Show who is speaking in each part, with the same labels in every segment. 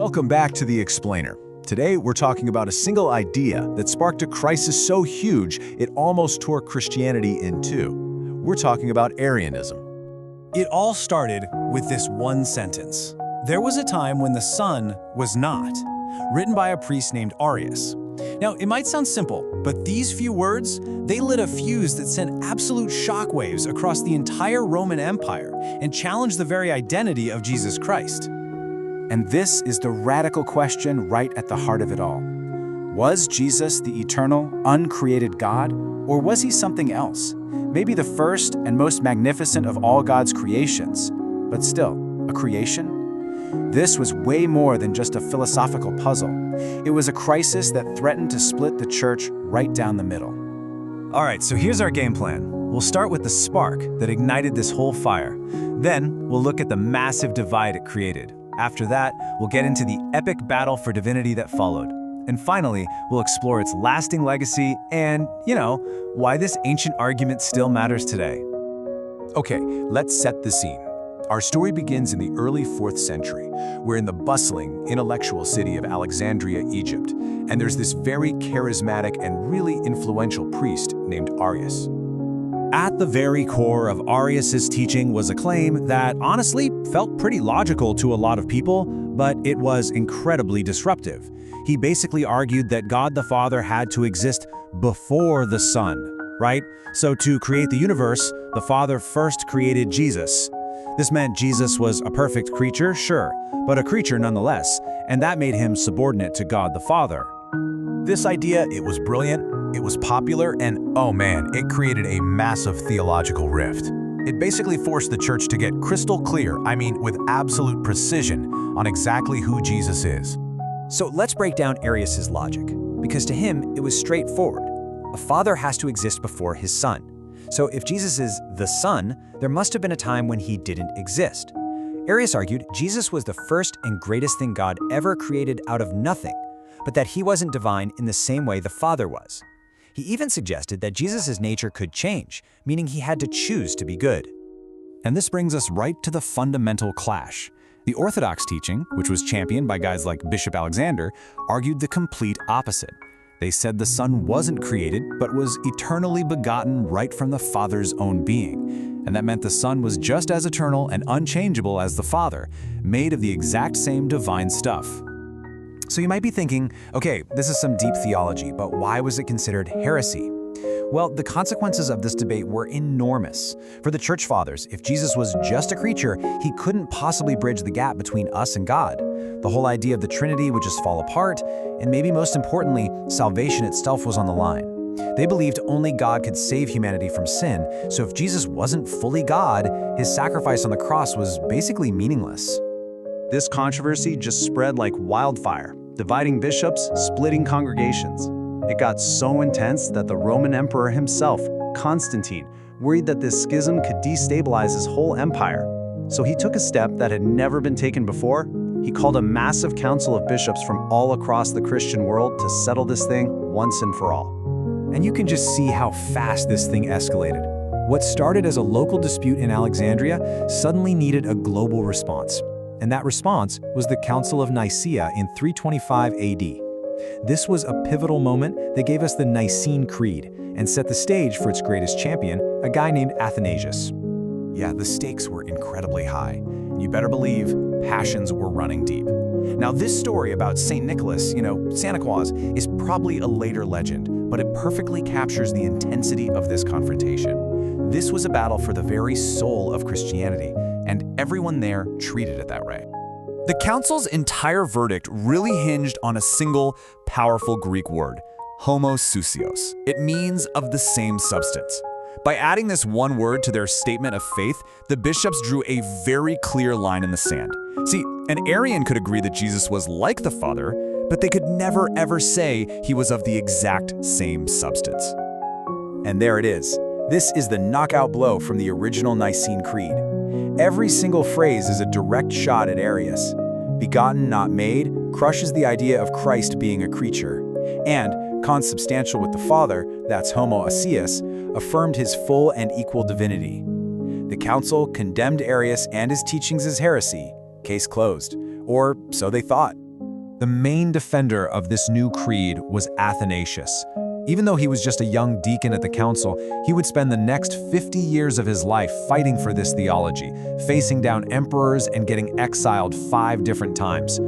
Speaker 1: Welcome back to The Explainer. Today, we're talking about a single idea that sparked a crisis so huge it almost tore Christianity in two. We're talking about Arianism.
Speaker 2: It all started with this one sentence. There was a time when the sun was not, written by a priest named Arius. Now, it might sound simple, but these few words, they lit a fuse that sent absolute shockwaves across the entire Roman Empire and challenged the very identity of Jesus Christ.
Speaker 3: And this is the radical question right at the heart of it all. Was Jesus the eternal, uncreated God, or was he something else? Maybe the first and most magnificent of all God's creations, but still, a creation? This was way more than just a philosophical puzzle. It was a crisis that threatened to split the church right down the middle.
Speaker 2: All right, so here's our game plan. We'll start with the spark that ignited this whole fire. Then, we'll look at the massive divide it created. After that, we'll get into the epic battle for divinity that followed. And finally, we'll explore its lasting legacy and, why this ancient argument still matters today.
Speaker 1: Okay, let's set the scene. Our story begins in the early 4th century. We're in the bustling, intellectual city of Alexandria, Egypt, and there's this very charismatic and really influential priest named Arius.
Speaker 2: At the very core of Arius's teaching was a claim that honestly felt pretty logical to a lot of people, but it was incredibly disruptive. He basically argued that God the Father had to exist before the Son, right? So to create the universe, the Father first created Jesus. This meant Jesus was a perfect creature, sure, but a creature nonetheless, and that made him subordinate to God the Father.
Speaker 1: This idea, it was brilliant, it was popular, and oh man, it created a massive theological rift. It basically forced the church to get crystal clear, with absolute precision, on exactly who Jesus is.
Speaker 4: So let's break down Arius's logic, because to him, it was straightforward. A father has to exist before his son. So if Jesus is the Son, there must have been a time when he didn't exist. Arius argued Jesus was the first and greatest thing God ever created out of nothing, but that he wasn't divine in the same way the Father was. He even suggested that Jesus' nature could change, meaning he had to choose to be good.
Speaker 2: And this brings us right to the fundamental clash. The Orthodox teaching, which was championed by guys like Bishop Alexander, argued the complete opposite. They said the Son wasn't created, but was eternally begotten right from the Father's own being. And that meant the Son was just as eternal and unchangeable as the Father, made of the exact same divine stuff.
Speaker 4: So you might be thinking, okay, this is some deep theology, but why was it considered heresy? Well, the consequences of this debate were enormous. For the Church Fathers, if Jesus was just a creature, he couldn't possibly bridge the gap between us and God. The whole idea of the Trinity would just fall apart, and maybe most importantly, salvation itself was on the line. They believed only God could save humanity from sin, so if Jesus wasn't fully God, his sacrifice on the cross was basically meaningless.
Speaker 5: This controversy just spread like wildfire, dividing bishops, splitting congregations. It got so intense that the Roman emperor himself, Constantine, worried that this schism could destabilize his whole empire. So he took a step that had never been taken before. He called a massive council of bishops from all across the Christian world to settle this thing once and for all.
Speaker 4: And you can just see how fast this thing escalated. What started as a local dispute in Alexandria suddenly needed a global response. And that response was the Council of Nicaea in 325 AD. This was a pivotal moment that gave us the Nicene Creed and set the stage for its greatest champion, a guy named Athanasius.
Speaker 1: Yeah, the stakes were incredibly high. You better believe passions were running deep. Now, this story about St. Nicholas, Santa Claus, is probably a later legend, but it perfectly captures the intensity of this confrontation. This was a battle for the very soul of Christianity, and everyone there treated it that way.
Speaker 6: The council's entire verdict really hinged on a single, powerful Greek word, homousios. It means of the same substance. By adding this one word to their statement of faith, the bishops drew a very clear line in the sand. See, an Arian could agree that Jesus was like the Father, but they could never ever say he was of the exact same substance.
Speaker 4: And there it is. This is the knockout blow from the original Nicene Creed. Every single phrase is a direct shot at Arius. Begotten, not made, crushes the idea of Christ being a creature. And consubstantial with the Father, that's homousios, affirmed his full and equal divinity. The council condemned Arius and his teachings as heresy. Case closed. Or so they thought.
Speaker 2: The main defender of this new creed was Athanasius. Even though he was just a young deacon at the council, he would spend the next 50 years of his life fighting for this theology, facing down emperors and getting exiled 5 different times.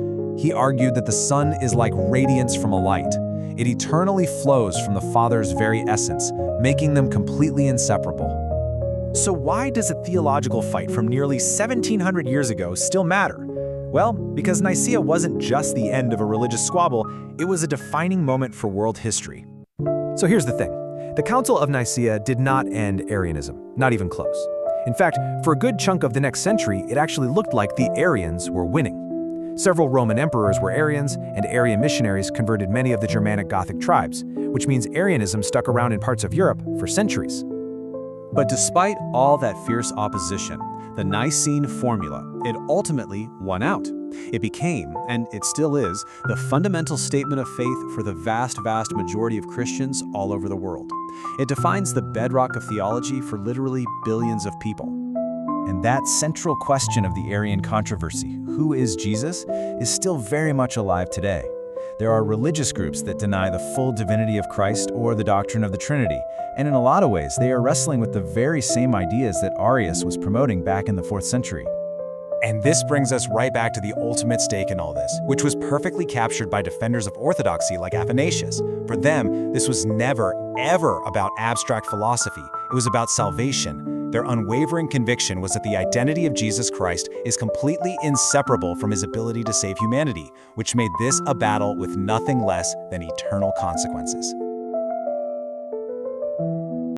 Speaker 2: He argued that the sun is like radiance from a light. It eternally flows from the Father's very essence, making them completely inseparable.
Speaker 4: So why does a theological fight from nearly 1700 years ago still matter? Well, because Nicaea wasn't just the end of a religious squabble, it was a defining moment for world history. So here's the thing. The Council of Nicaea did not end Arianism, not even close. In fact, for a good chunk of the next century, it actually looked like the Arians were winning. Several Roman emperors were Arians, and Arian missionaries converted many of the Germanic Gothic tribes, which means Arianism stuck around in parts of Europe for centuries.
Speaker 5: But despite all that fierce opposition, the Nicene formula, it ultimately won out. It became, and it still is, the fundamental statement of faith for the vast majority of Christians all over the world. It defines the bedrock of theology for literally billions of people.
Speaker 1: And that central question of the Arian controversy, who is Jesus, is still very much alive today. There are religious groups that deny the full divinity of Christ or the doctrine of the Trinity, and in a lot of ways they are wrestling with the very same ideas that Arius was promoting back in the 4th century.
Speaker 2: And this brings us right back to the ultimate stake in all this, which was perfectly captured by defenders of orthodoxy like Athanasius. For them, this was never, ever about abstract philosophy. It was about salvation. Their unwavering conviction was that the identity of Jesus Christ is completely inseparable from his ability to save humanity, which made this a battle with nothing less than eternal consequences.